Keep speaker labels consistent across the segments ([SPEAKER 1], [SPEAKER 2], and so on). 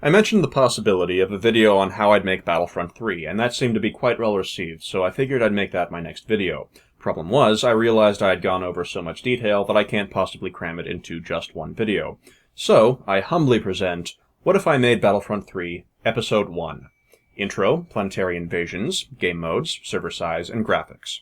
[SPEAKER 1] I mentioned the possibility of a video on how I'd make Battlefront 3, and that seemed to be quite well received, so I figured I'd make that my next video. Problem was, I realized I had gone over so much detail that I can't possibly cram it into just one video. So, I humbly present, What If I Made Battlefront 3, Episode 1. Intro, Planetary Invasions, Game Modes, Server Size, and Graphics.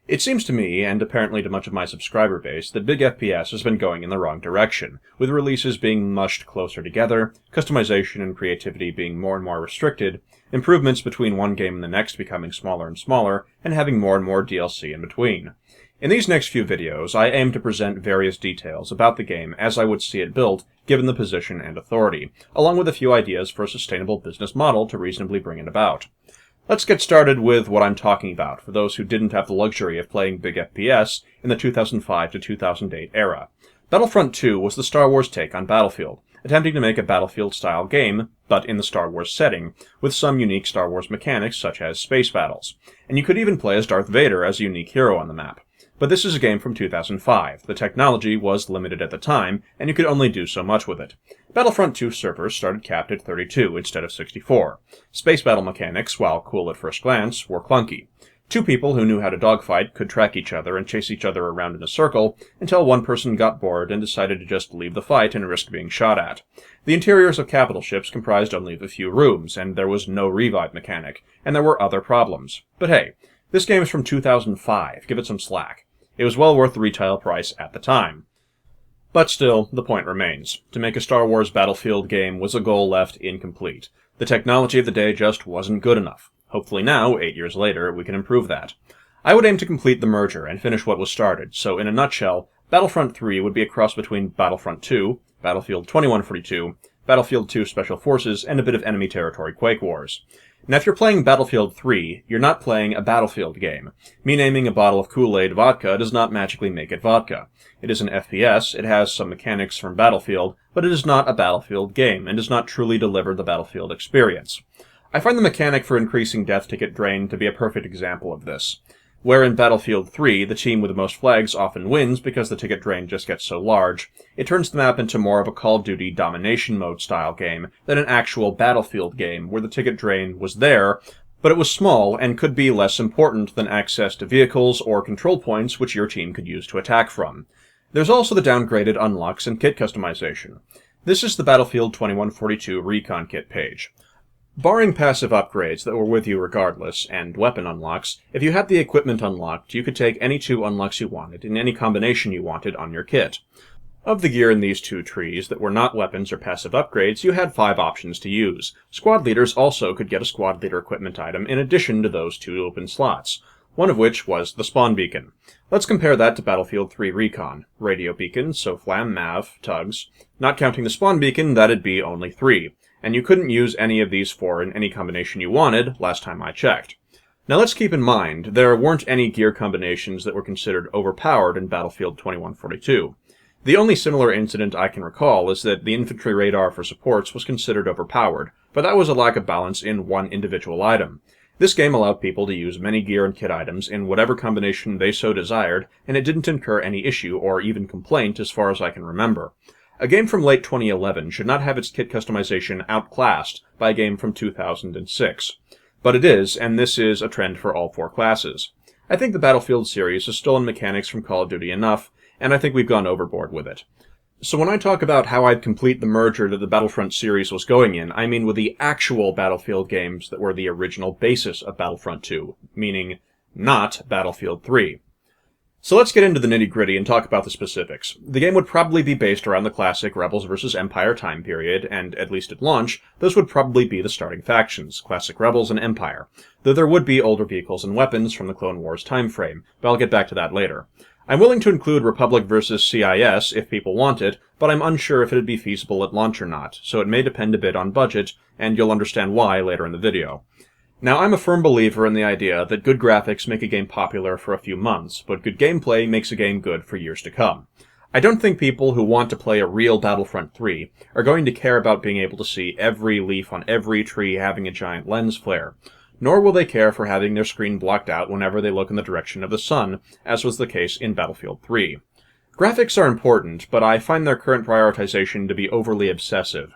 [SPEAKER 1] It seems to me, and apparently to much of my subscriber base, that big FPS has been going in the wrong direction, with releases being mushed closer together, customization and creativity being more and more restricted, improvements between one game and the next becoming smaller and smaller, and having more and more DLC in between. In these next few videos, I aim to present various details about the game as I would see it built, given the position and authority, along with a few ideas for a sustainable business model to reasonably bring it about. Let's get started with what I'm talking about, for those who didn't have the luxury of playing big FPS in the 2005 to 2008 era. Battlefront 2 was the Star Wars take on Battlefield, attempting to make a Battlefield-style game, but in the Star Wars setting, with some unique Star Wars mechanics such as space battles. And you could even play as Darth Vader as a unique hero on the map. But this is a game from 2005. The technology was limited at the time, and you could only do so much with it. Battlefront 2 servers started capped at 32 instead of 64. Space battle mechanics, while cool at first glance, were clunky. Two people who knew how to dogfight could track each other and chase each other around in a circle until one person got bored and decided to just leave the fight and risk being shot at. The interiors of capital ships comprised only of a few rooms, and there was no revive mechanic, and there were other problems. But hey, this game is from 2005, give it some slack. It was well worth the retail price at the time. But still, the point remains. To make a Star Wars Battlefield game was a goal left incomplete. The technology of the day just wasn't good enough. Hopefully now, 8 years later, we can improve that. I would aim to complete the merger and finish what was started, so in a nutshell, Battlefront 3 would be a cross between Battlefront 2, Battlefield 2142, Battlefield 2 Special Forces, and a bit of enemy territory Quake Wars. Now, if you're playing Battlefield 3, you're not playing a Battlefield game. Me naming a bottle of Kool-Aid vodka does not magically make it vodka. It is an FPS, it has some mechanics from Battlefield, but it is not a Battlefield game, and does not truly deliver the Battlefield experience. I find the mechanic for increasing death ticket drain to be a perfect example of this. Where in Battlefield 3, the team with the most flags often wins because the ticket drain just gets so large, it turns the map into more of a Call of Duty domination mode style game than an actual Battlefield game where the ticket drain was there, but it was small and could be less important than access to vehicles or control points which your team could use to attack from. There's also the downgraded unlocks and kit customization. This is the Battlefield 2142 Recon Kit page. Barring passive upgrades that were with you regardless, and weapon unlocks, if you had the equipment unlocked, you could take any two unlocks you wanted, in any combination you wanted, on your kit. Of the gear in these two trees that were not weapons or passive upgrades, you had 5 options to use. Squad leaders also could get a squad leader equipment item in addition to those 2 open slots, one of which was the spawn beacon. Let's compare that to Battlefield 3 Recon. Radio beacon, SOFLAM, MAV, tugs. Not counting the spawn beacon, that'd be only 3. And you couldn't use any of these 4 in any combination you wanted, last time I checked. Now let's keep in mind, there weren't any gear combinations that were considered overpowered in Battlefield 2142. The only similar incident I can recall is that the infantry radar for supports was considered overpowered, but that was a lack of balance in one individual item. This game allowed people to use many gear and kit items in whatever combination they so desired, and it didn't incur any issue or even complaint as far as I can remember. A game from late 2011 should not have its kit customization outclassed by a game from 2006. But it is, and this is a trend for all 4 classes. I think the Battlefield series has stolen mechanics from Call of Duty enough, and I think we've gone overboard with it. So when I talk about how I'd complete the merger that the Battlefront series was going in, I mean with the actual Battlefield games that were the original basis of Battlefront 2, meaning not Battlefield 3. So let's get into the nitty-gritty and talk about the specifics. The game would probably be based around the classic Rebels vs. Empire time period, and at least at launch, those would probably be the starting factions, classic Rebels and Empire, though there would be older vehicles and weapons from the Clone Wars time frame, but I'll get back to that later. I'm willing to include Republic vs. CIS if people want it, but I'm unsure if it'd be feasible at launch or not, so it may depend a bit on budget, and you'll understand why later in the video. Now, I'm a firm believer in the idea that good graphics make a game popular for a few months, but good gameplay makes a game good for years to come. I don't think people who want to play a real Battlefront 3 are going to care about being able to see every leaf on every tree having a giant lens flare, nor will they care for having their screen blocked out whenever they look in the direction of the sun, as was the case in Battlefield 3. Graphics are important, but I find their current prioritization to be overly obsessive.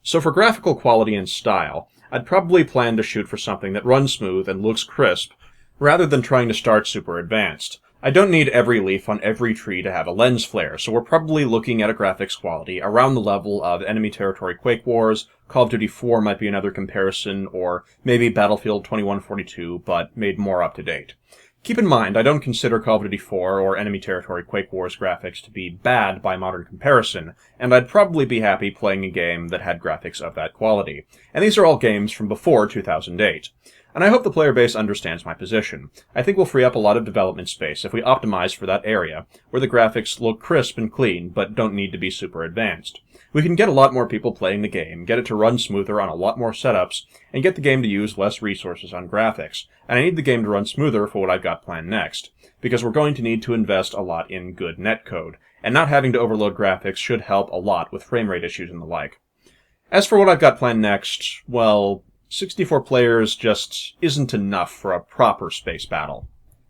[SPEAKER 1] So for graphical quality and style, I'd probably plan to shoot for something that runs smooth and looks crisp, rather than trying to start super advanced. I don't need every leaf on every tree to have a lens flare, so we're probably looking at a graphics quality around the level of Enemy Territory Quake Wars, Call of Duty 4 might be another comparison, or maybe Battlefield 2142, but made more up to date. Keep in mind, I don't consider Call of Duty 4 or Enemy Territory Quake Wars graphics to be bad by modern comparison, and I'd probably be happy playing a game that had graphics of that quality. And these are all games from before 2008. And I hope the player base understands my position. I think we'll free up a lot of development space if we optimize for that area, where the graphics look crisp and clean, but don't need to be super advanced. We can get a lot more people playing the game, get it to run smoother on a lot more setups, and get the game to use less resources on graphics. And I need the game to run smoother for what I've got planned next, because we're going to need to invest a lot in good netcode, and not having to overload graphics should help a lot with frame rate issues and the like. As for what I've got planned next, well, 64 players just isn't enough for a proper space battle.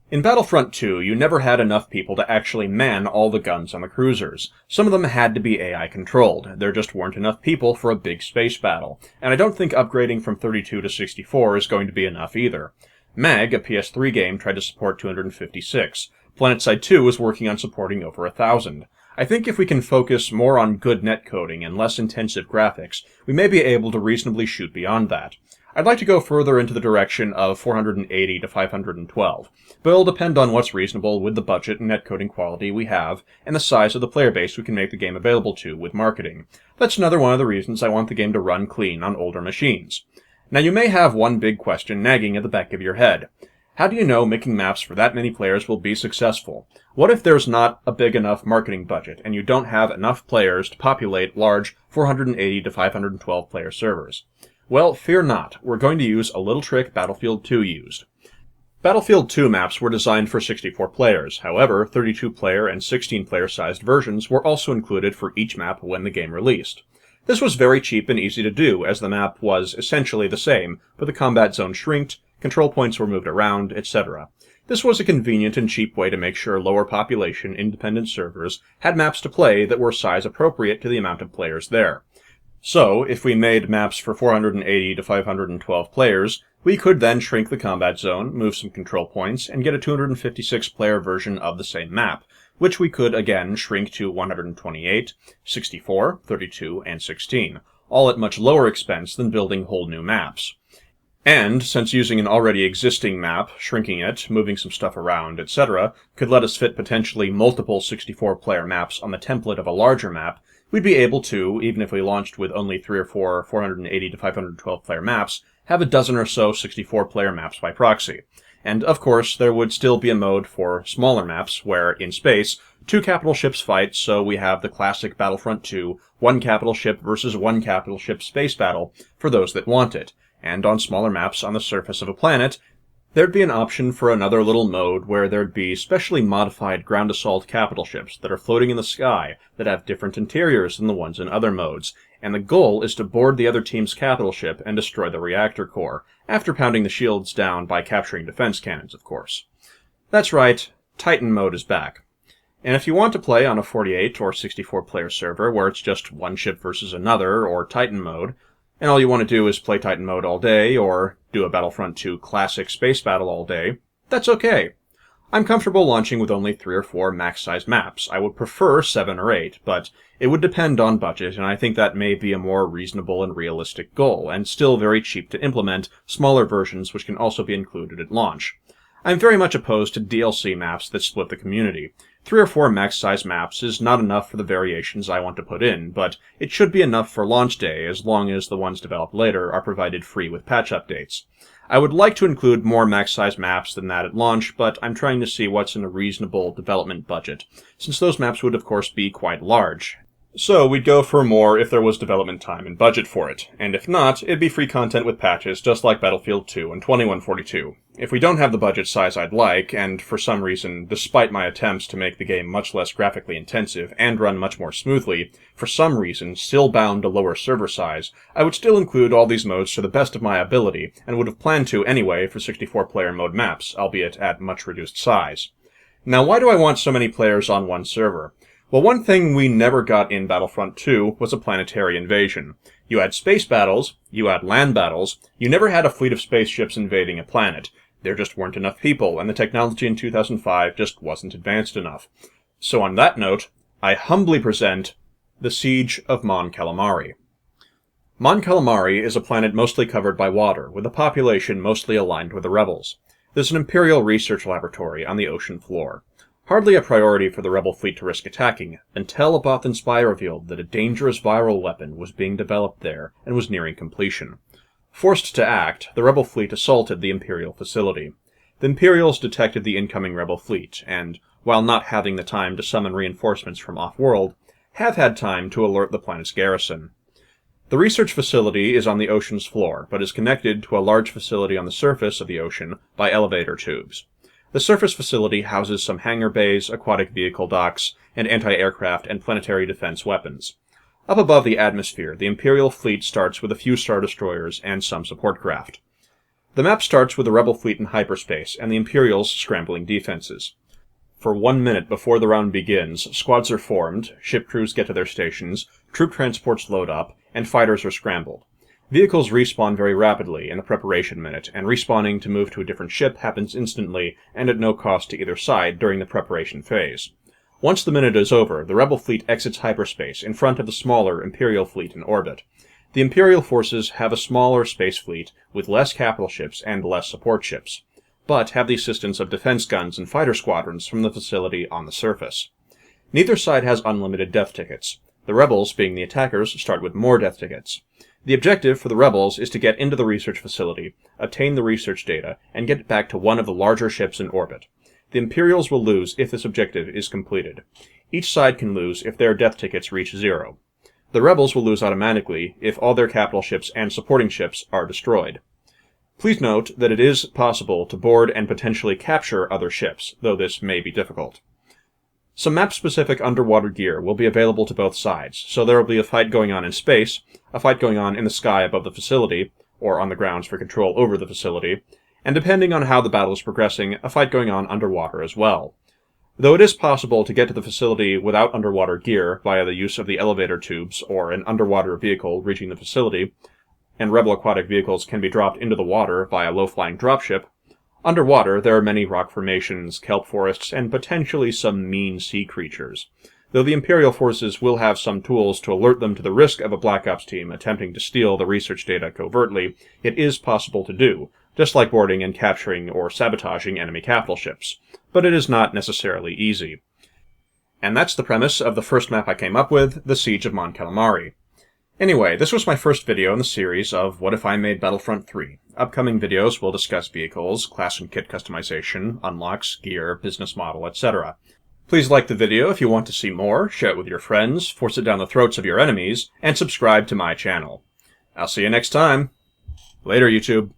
[SPEAKER 1] In Battlefront 2, you never had enough people to actually man all the guns on the cruisers. Some of them had to be AI controlled. There just weren't enough people for a big space battle. And I don't think upgrading from 32 to 64 is going to be enough either. MAG, a PS3 game, tried to support 256. PlanetSide 2 is working on supporting over 1,000. I think if we can focus more on good netcoding and less intensive graphics, we may be able to reasonably shoot beyond that. I'd like to go further into the direction of 480 to 512, but it'll depend on what's reasonable with the budget and netcoding quality we have, and the size of the player base we can make the game available to with marketing. That's another one of the reasons I want the game to run clean on older machines. Now you may have one big question nagging at the back of your head. How do you know making maps for that many players will be successful? What if there's not a big enough marketing budget, and you don't have enough players to populate large 480 to 512 player servers? Well, fear not. We're going to use a little trick Battlefield 2 used. Battlefield 2 maps were designed for 64 players. However, 32-player and 16-player sized versions were also included for each map when the game released. This was very cheap and easy to do, as the map was essentially the same, but the combat zone shrinked, control points were moved around, etc. This was a convenient and cheap way to make sure lower population independent servers had maps to play that were size appropriate to the amount of players there. So, if we made maps for 480 to 512 players, we could then shrink the combat zone, move some control points, and get a 256-player version of the same map, which we could again shrink to 128, 64, 32, and 16, all at much lower expense than building whole new maps. And, since using an already existing map, shrinking it, moving some stuff around, etc., could let us fit potentially multiple 64-player maps on the template of a larger map, we'd be able to, even if we launched with only 3 or 4 480 to 512 player maps, have a dozen or so 64-player maps by proxy. And, of course, there would still be a mode for smaller maps where, in space, 2 capital ships fight, so we have the classic Battlefront 2, 1 capital ship versus 1 capital ship space battle for those that want it. And on smaller maps on the surface of a planet, there'd be an option for another little mode where there'd be specially modified ground assault capital ships that are floating in the sky that have different interiors than the ones in other modes, and the goal is to board the other team's capital ship and destroy the reactor core, after pounding the shields down by capturing defense cannons, of course. That's right, Titan mode is back. And if you want to play on a 48 or 64 player server where it's just one ship versus another, or Titan mode, and all you want to do is play Titan mode all day, or do a Battlefront 2 classic space battle all day, that's okay. I'm comfortable launching with only 3 or 4 max-size maps. I would prefer 7 or 8, but it would depend on budget, and I think that may be a more reasonable and realistic goal, and still very cheap to implement, smaller versions which can also be included at launch. I'm very much opposed to DLC maps that split the community. 3 or 4 max-size maps is not enough for the variations I want to put in, but it should be enough for launch day as long as the ones developed later are provided free with patch updates. I would like to include more max-size maps than that at launch, but I'm trying to see what's in a reasonable development budget, since those maps would of course be quite large. So we'd go for more if there was development time and budget for it, and if not, it'd be free content with patches just like Battlefield 2 and 2142. If we don't have the budget size I'd like, and for some reason, despite my attempts to make the game much less graphically intensive and run much more smoothly, for some reason still bound to lower server size, I would still include all these modes to the best of my ability, and would have planned to anyway for 64-player mode maps, albeit at much reduced size. Now why do I want so many players on one server? Well, one thing we never got in Battlefront 2 was a planetary invasion. You had space battles, you had land battles, you never had a fleet of spaceships invading a planet. There just weren't enough people, and the technology in 2005 just wasn't advanced enough. So on that note, I humbly present the Siege of Mon Calamari. Mon Calamari is a planet mostly covered by water, with a population mostly aligned with the rebels. There's an Imperial research laboratory on the ocean floor. Hardly a priority for the rebel fleet to risk attacking, until Abath and Spy revealed that a dangerous viral weapon was being developed there and was nearing completion. Forced to act, the rebel fleet assaulted the Imperial facility. The Imperials detected the incoming rebel fleet, and, while not having the time to summon reinforcements from off-world, have had time to alert the planet's garrison. The research facility is on the ocean's floor, but is connected to a large facility on the surface of the ocean by elevator tubes. The surface facility houses some hangar bays, aquatic vehicle docks, and anti-aircraft and planetary defense weapons. Up above the atmosphere, the Imperial fleet starts with a few Star Destroyers and some support craft. The map starts with the rebel fleet in hyperspace and the Imperials scrambling defenses. For 1 minute before the round begins, squads are formed, ship crews get to their stations, troop transports load up, and fighters are scrambled. Vehicles respawn very rapidly in the preparation minute, and respawning to move to a different ship happens instantly and at no cost to either side during the preparation phase. Once the minute is over, the rebel fleet exits hyperspace in front of the smaller Imperial fleet in orbit. The Imperial forces have a smaller space fleet with less capital ships and less support ships, but have the assistance of defense guns and fighter squadrons from the facility on the surface. Neither side has unlimited death tickets. The rebels, being the attackers, start with more death tickets. The objective for the rebels is to get into the research facility, obtain the research data, and get it back to one of the larger ships in orbit. The Imperials will lose if this objective is completed. Each side can lose if their death tickets reach 0. The rebels will lose automatically if all their capital ships and supporting ships are destroyed. Please note that it is possible to board and potentially capture other ships, though this may be difficult. Some map-specific underwater gear will be available to both sides, so there will be a fight going on in space, a fight going on in the sky above the facility, or on the grounds for control over the facility, and depending on how the battle is progressing, a fight going on underwater as well. Though it is possible to get to the facility without underwater gear via the use of the elevator tubes or an underwater vehicle reaching the facility, and rebel aquatic vehicles can be dropped into the water via low-flying dropship, underwater there are many rock formations, kelp forests, and potentially some mean sea creatures. Though the Imperial forces will have some tools to alert them to the risk of a Black Ops team attempting to steal the research data covertly, it is possible to do, just like boarding and capturing or sabotaging enemy capital ships. But it is not necessarily easy. And that's the premise of the first map I came up with, the Siege of Mon Calamari. Anyway, this was my first video in the series of What If I Made Battlefront 3. Upcoming videos will discuss vehicles, class and kit customization, unlocks, gear, business model, etc. Please like the video if you want to see more, share it with your friends, force it down the throats of your enemies, and subscribe to my channel. I'll see you next time. Later, YouTube.